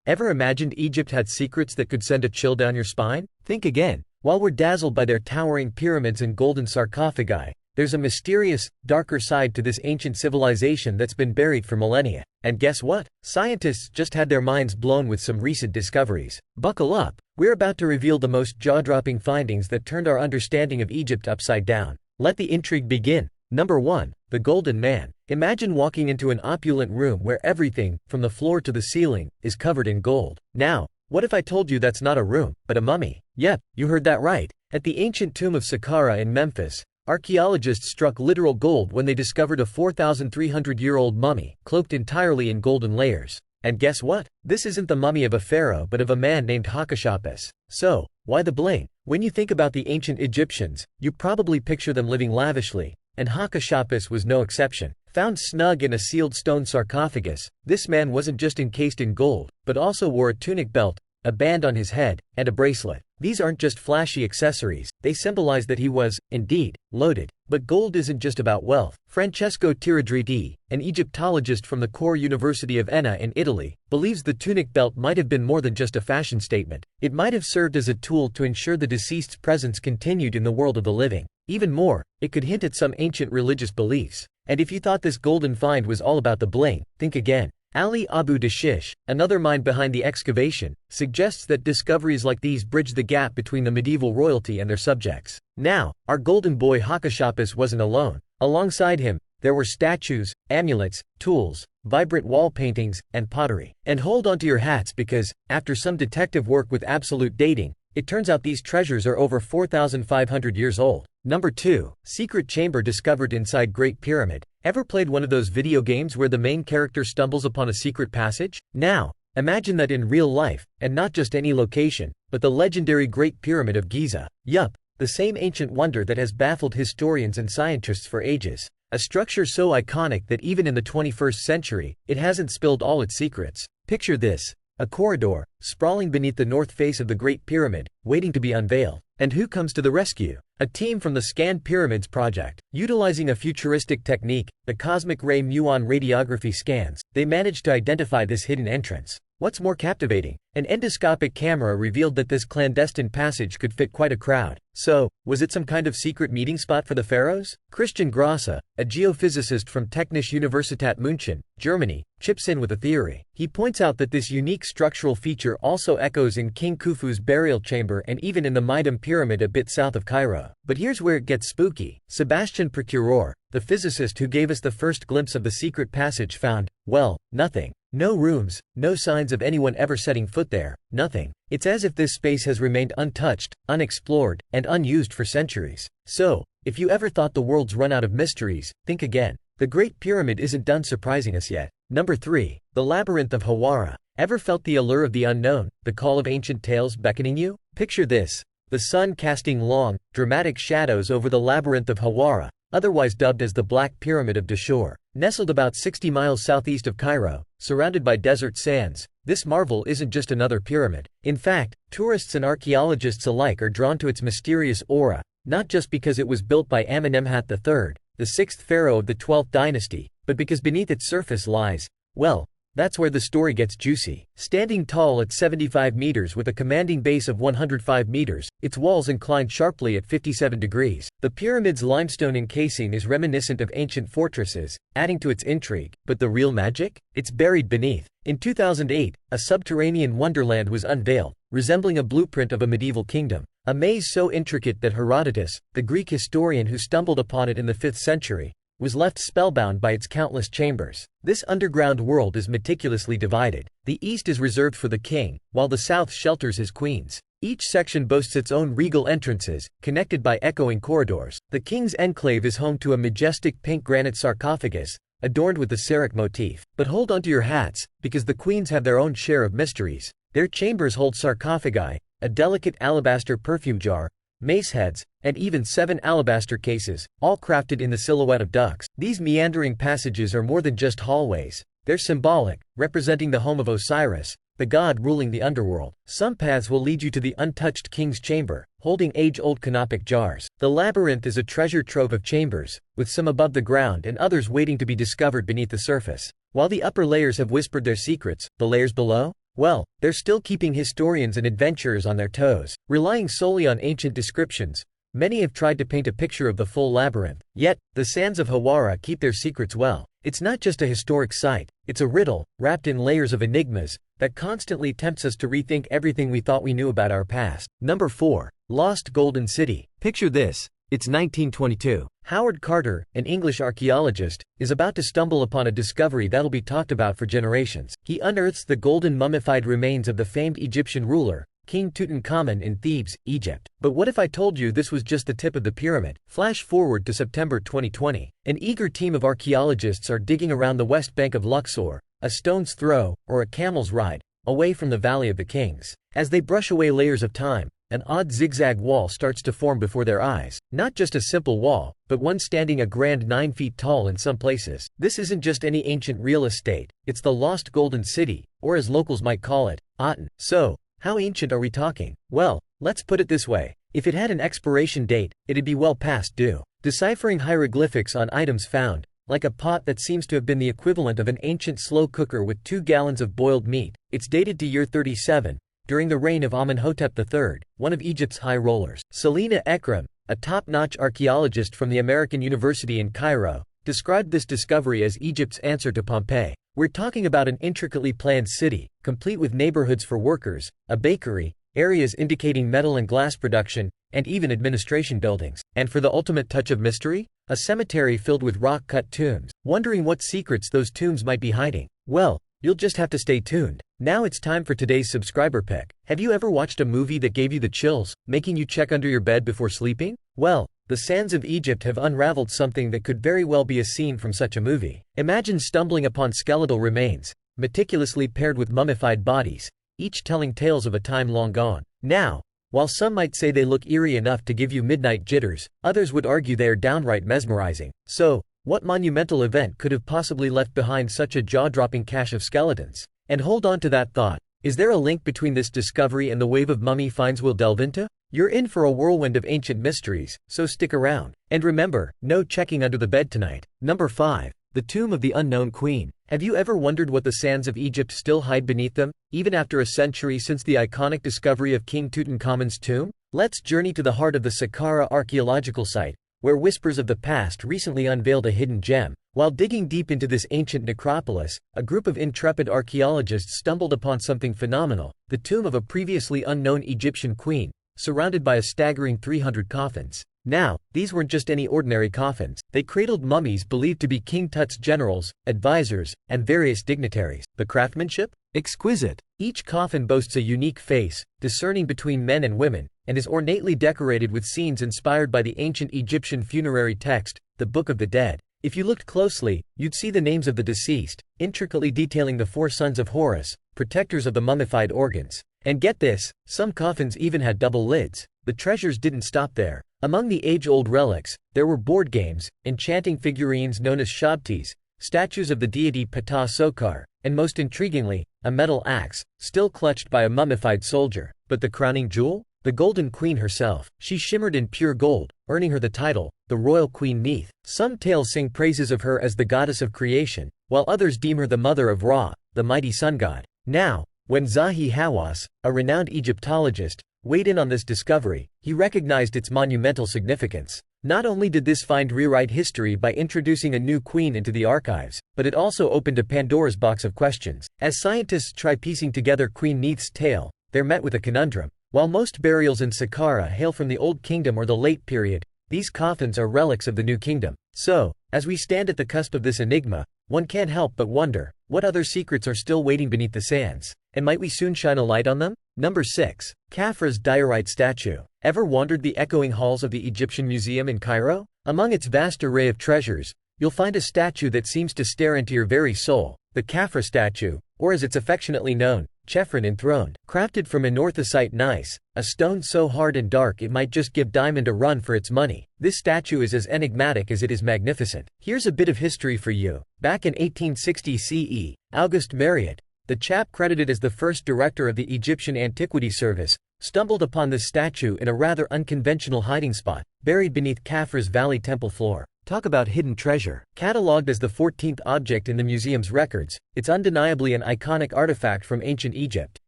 Ever imagined Egypt had secrets that could send a chill down your spine? Think again. While we're dazzled by their towering pyramids and golden sarcophagi, there's a mysterious, darker side to this ancient civilization that's been buried for millennia. And guess what? Scientists just had their minds blown with some recent discoveries. Buckle up. We're about to reveal the most jaw-dropping findings that turned our understanding of Egypt upside down. Let the intrigue begin. Number 1. The Golden Man. Imagine walking into an opulent room where everything, from the floor to the ceiling, is covered in gold. Now, what if I told you that's not a room, but a mummy? Yep, you heard that right. At the ancient tomb of Saqqara in Memphis, archaeologists struck literal gold when they discovered a 4,300-year-old mummy, cloaked entirely in golden layers. And guess what? This isn't the mummy of a pharaoh but of a man named Hatshepsut. So, why the bling? When you think about the ancient Egyptians, you probably picture them living lavishly, and Hatshepsut was no exception. Found snug in a sealed stone sarcophagus, this man wasn't just encased in gold, but also wore a tunic belt, a band on his head, and a bracelet. These aren't just flashy accessories, they symbolize that he was, indeed, loaded. But gold isn't just about wealth. Francesco Tiradriti, an Egyptologist from the Core University of Enna in Italy, believes the tunic belt might have been more than just a fashion statement. It might have served as a tool to ensure the deceased's presence continued in the world of the living. Even more, it could hint at some ancient religious beliefs. And if you thought this golden find was all about the bling, think again. Ali Abu Dashish, another mind behind the excavation, suggests that discoveries like these bridge the gap between the medieval royalty and their subjects. Now, our golden boy Hatshepsut wasn't alone. Alongside him, there were statues, amulets, tools, vibrant wall paintings, and pottery. And hold on to your hats because, after some detective work with absolute dating, it turns out these treasures are over 4,500 years old. Number 2. Secret chamber discovered inside Great Pyramid. Ever played one of those video games where the main character stumbles upon a secret passage? Now, imagine that in real life, and not just any location, but the legendary Great Pyramid of Giza. Yup, the same ancient wonder that has baffled historians and scientists for ages. A structure so iconic that even in the 21st century, it hasn't spilled all its secrets. Picture this. A corridor, sprawling beneath the north face of the Great Pyramid, waiting to be unveiled. And who comes to the rescue? A team from the Scanned Pyramids project. Utilizing a futuristic technique, the cosmic ray muon radiography scans, they managed to identify this hidden entrance. What's more captivating? An endoscopic camera revealed that this clandestine passage could fit quite a crowd. So, was it some kind of secret meeting spot for the pharaohs? Christian Grassa, a geophysicist from Technische Universität München, Germany, chips in with a theory. He points out that this unique structural feature also echoes in King Khufu's burial chamber and even in the Meidum Pyramid a bit south of Cairo. But here's where it gets spooky. Sebastian Procureur, the physicist who gave us the first glimpse of the secret passage found, well, nothing. No rooms, no signs of anyone ever setting foot there, nothing. It's as if this space has remained untouched, unexplored, and unused for centuries. So, if you ever thought the world's run out of mysteries, think again. The Great Pyramid isn't done surprising us yet. Number 3. The Labyrinth of Hawara. Ever felt the allure of the unknown, the call of ancient tales beckoning you? Picture this. The sun casting long, dramatic shadows over the Labyrinth of Hawara, otherwise dubbed as the Black Pyramid of Dahshur. Nestled about 60 miles southeast of Cairo, surrounded by desert sands, this marvel isn't just another pyramid. In fact, tourists and archaeologists alike are drawn to its mysterious aura, not just because it was built by Amenemhat III, the 6th pharaoh of the 12th dynasty, but because beneath its surface lies, well, that's where the story gets juicy. Standing tall at 75 meters with a commanding base of 105 meters, its walls incline sharply at 57 degrees. The pyramid's limestone encasing is reminiscent of ancient fortresses, adding to its intrigue. But the real magic? It's buried beneath. In 2008, a subterranean wonderland was unveiled, resembling a blueprint of a medieval kingdom. A maze so intricate that Herodotus, the Greek historian who stumbled upon it in the 5th century, was left spellbound by its countless chambers. This underground world is meticulously divided. The east is reserved for the king, while the south shelters his queens. Each section boasts its own regal entrances, connected by echoing corridors. The king's enclave is home to a majestic pink granite sarcophagus, adorned with the Seraph motif. But hold onto your hats, because the queens have their own share of mysteries. Their chambers hold sarcophagi, a delicate alabaster perfume jar, mace heads, and even 7 alabaster cases, all crafted in the silhouette of ducks. These meandering passages are more than just hallways. They're symbolic, representing the home of Osiris, the god ruling the underworld. Some paths will lead you to the untouched king's chamber, holding age-old canopic jars. The labyrinth is a treasure trove of chambers, with some above the ground and others waiting to be discovered beneath the surface. While the upper layers have whispered their secrets, the layers below? Well, they're still keeping historians and adventurers on their toes. Relying solely on ancient descriptions, many have tried to paint a picture of the full labyrinth. Yet, the sands of Hawara keep their secrets well. It's not just a historic site, it's a riddle, wrapped in layers of enigmas, that constantly tempts us to rethink everything we thought we knew about our past. Number 4. Lost Golden City. Picture this. It's 1922. Howard Carter, an English archaeologist, is about to stumble upon a discovery that'll be talked about for generations. He unearths the golden mummified remains of the famed Egyptian ruler, King Tutankhamun in Thebes, Egypt. But what if I told you this was just the tip of the pyramid? Flash forward to September 2020. An eager team of archaeologists are digging around the west bank of Luxor, a stone's throw, or a camel's ride, away from the Valley of the Kings. As they brush away layers of time, an odd zigzag wall starts to form before their eyes. Not just a simple wall, but one standing a grand 9 feet tall in some places. This isn't just any ancient real estate, it's the Lost Golden City, or as locals might call it, Aten. So, how ancient are we talking? Well, let's put it this way. If it had an expiration date, it'd be well past due. Deciphering hieroglyphics on items found, like a pot that seems to have been the equivalent of an ancient slow cooker with 2 gallons of boiled meat. It's dated to year 37, during the reign of Amenhotep III, one of Egypt's high rollers. Selina Ekram, a top-notch archaeologist from the American University in Cairo, described this discovery as Egypt's answer to Pompeii. We're talking about an intricately planned city, complete with neighborhoods for workers, a bakery, areas indicating metal and glass production, and even administration buildings. And for the ultimate touch of mystery, a cemetery filled with rock-cut tombs. Wondering what secrets those tombs might be hiding? Well, you'll just have to stay tuned. Now it's time for today's subscriber pick. Have you ever watched a movie that gave you the chills, making you check under your bed before sleeping? Well, the sands of Egypt have unraveled something that could very well be a scene from such a movie. Imagine stumbling upon skeletal remains, meticulously paired with mummified bodies, each telling tales of a time long gone. Now, while some might say they look eerie enough to give you midnight jitters, others would argue they are downright mesmerizing. So, what monumental event could have possibly left behind such a jaw-dropping cache of skeletons? And hold on to that thought. Is there a link between this discovery and the wave of mummy finds we'll delve into? You're in for a whirlwind of ancient mysteries, so stick around. And remember, no checking under the bed tonight. Number 5. The Tomb of the Unknown Queen. Have you ever wondered what the sands of Egypt still hide beneath them, even after a century since the iconic discovery of King Tutankhamun's tomb? Let's journey to the heart of the Saqqara archaeological site, where whispers of the past recently unveiled a hidden gem. While digging deep into this ancient necropolis, a group of intrepid archaeologists stumbled upon something phenomenal: the tomb of a previously unknown Egyptian queen, surrounded by a staggering 300 coffins. Now, these weren't just any ordinary coffins. They cradled mummies believed to be King Tut's generals, advisors, and various dignitaries. The craftsmanship? Exquisite. Each coffin boasts a unique face, discerning between men and women, and is ornately decorated with scenes inspired by the ancient Egyptian funerary text, the Book of the Dead. If you looked closely, you'd see the names of the deceased, intricately detailing the 4 sons of Horus, protectors of the mummified organs. And get this, some coffins even had double lids. The treasures didn't stop there. Among the age-old relics, there were board games, enchanting figurines known as shabtis, statues of the deity Ptah Sokar, and most intriguingly, a metal axe, still clutched by a mummified soldier. But the crowning jewel? The Golden Queen herself. She shimmered in pure gold, earning her the title, the Royal Queen Neith. Some tales sing praises of her as the goddess of creation, while others deem her the mother of Ra, the mighty sun god. Now, when Zahi Hawass, a renowned Egyptologist, weighed in on this discovery, he recognized its monumental significance. Not only did this find rewrite history by introducing a new queen into the archives, but it also opened a Pandora's box of questions. As scientists try piecing together Queen Neith's tale, they're met with a conundrum. While most burials in Saqqara hail from the Old Kingdom or the Late Period, these coffins are relics of the New Kingdom. So, as we stand at the cusp of this enigma, one can't help but wonder, what other secrets are still waiting beneath the sands? And might we soon shine a light on them? Number 6. Khafra's Diorite Statue. Ever wandered the echoing halls of the Egyptian Museum in Cairo? Among its vast array of treasures, you'll find a statue that seems to stare into your very soul, the Khafra statue, or as it's affectionately known, Chephren enthroned. Crafted from anorthosite gneiss, a stone so hard and dark it might just give diamond a run for its money, this statue is as enigmatic as it is magnificent. Here's a bit of history for you. Back in 1860 CE, Auguste Mariette, the chap credited as the first director of the Egyptian Antiquity Service, stumbled upon this statue in a rather unconventional hiding spot, buried beneath Khafra's Valley temple floor. Talk about hidden treasure. Catalogued as the 14th object in the museum's records, it's undeniably an iconic artifact from ancient Egypt.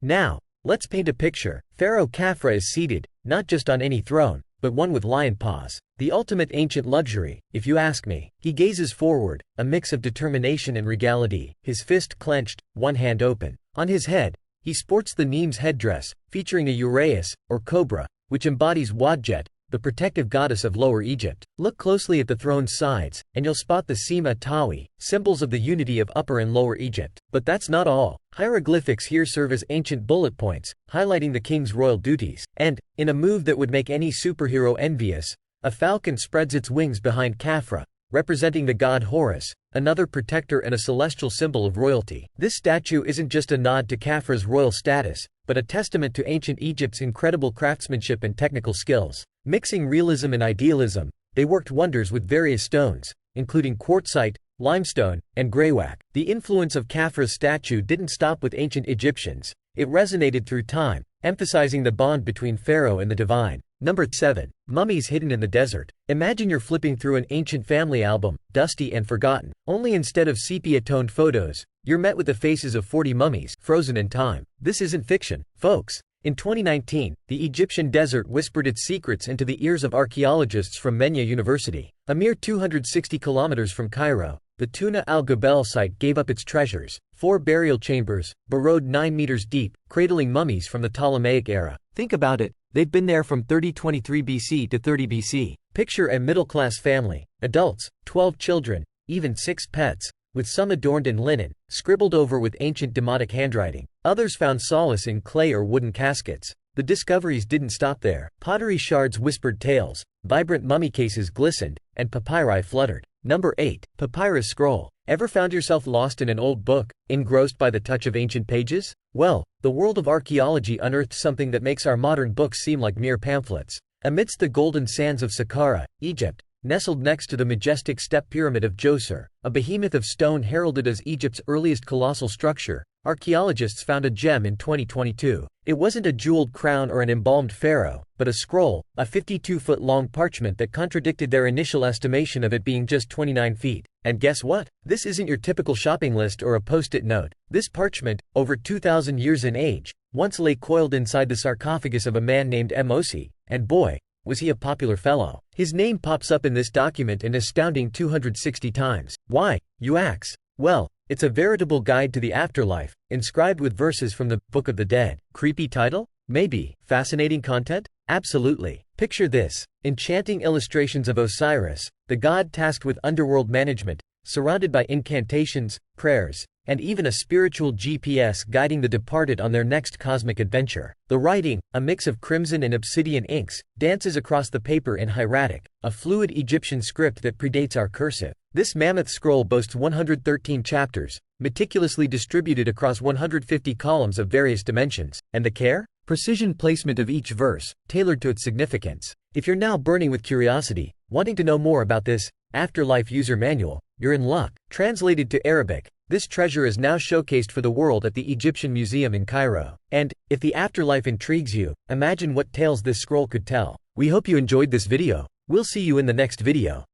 Now, let's paint a picture. Pharaoh Khafra is seated, not just on any throne, but one with lion paws. The ultimate ancient luxury, if you ask me. He gazes forward, a mix of determination and regality, his fist clenched, one hand open. On his head, he sports the Nemes headdress, featuring a uraeus, or cobra, which embodies Wadjet, the protective goddess of Lower Egypt. Look closely at the throne's sides, and you'll spot the Sima Tawi, symbols of the unity of Upper and Lower Egypt. But that's not all. Hieroglyphics here serve as ancient bullet points, highlighting the king's royal duties. And, in a move that would make any superhero envious, a falcon spreads its wings behind Khafra, representing the god Horus, another protector and a celestial symbol of royalty. This statue isn't just a nod to Khafra's royal status, but a testament to ancient Egypt's incredible craftsmanship and technical skills. Mixing realism and idealism, they worked wonders with various stones, including quartzite, limestone, and greywack. The influence of Khafra's statue didn't stop with ancient Egyptians. It resonated through time, emphasizing the bond between Pharaoh and the divine. Number 7. Mummies hidden in the desert. Imagine you're flipping through an ancient family album, dusty and forgotten. Only instead of sepia-toned photos, you're met with the faces of 40 mummies, frozen in time. This isn't fiction, folks. In 2019, the Egyptian desert whispered its secrets into the ears of archaeologists from Menya University. A mere 260 kilometers from Cairo, the Tuna al-Gabel site gave up its treasures, 4 burial chambers, burrowed 9 meters deep, cradling mummies from the Ptolemaic era. Think about it, they've been there from 3023 BC to 30 BC. Picture a middle-class family, adults, 12 children, even 6 pets, with some adorned in linen, scribbled over with ancient Demotic handwriting. Others found solace in clay or wooden caskets. The discoveries didn't stop there. Pottery shards whispered tales, vibrant mummy cases glistened, and papyri fluttered. Number 8. Papyrus Scroll. Ever found yourself lost in an old book, engrossed by the touch of ancient pages? Well, the world of archaeology unearthed something that makes our modern books seem like mere pamphlets. Amidst the golden sands of Saqqara, Egypt, nestled next to the majestic step pyramid of Djoser, a behemoth of stone heralded as Egypt's earliest colossal structure, archaeologists found a gem in 2022. It wasn't a jeweled crown or an embalmed pharaoh, but a scroll, a 52-foot-long parchment that contradicted their initial estimation of it being just 29 feet. And guess what? This isn't your typical shopping list or a post-it note. This parchment, over 2,000 years in age, once lay coiled inside the sarcophagus of a man named Mosi, and boy, was he a popular fellow. His name pops up in this document an astounding 260 times. Why, you ask? Well, it's a veritable guide to the afterlife, inscribed with verses from the Book of the Dead. Creepy title? Maybe. Fascinating content? Absolutely. Picture this: enchanting illustrations of Osiris, the god tasked with underworld management, surrounded by incantations, prayers, and even a spiritual GPS guiding the departed on their next cosmic adventure. The writing, a mix of crimson and obsidian inks, dances across the paper in hieratic, a fluid Egyptian script that predates our cursive. This mammoth scroll boasts 113 chapters, meticulously distributed across 150 columns of various dimensions. And the care? Precision placement of each verse, tailored to its significance. If you're now burning with curiosity, wanting to know more about this afterlife user manual, you're in luck. Translated to Arabic, this treasure is now showcased for the world at the Egyptian Museum in Cairo. And, if the afterlife intrigues you, imagine what tales this scroll could tell. We hope you enjoyed this video. We'll see you in the next video.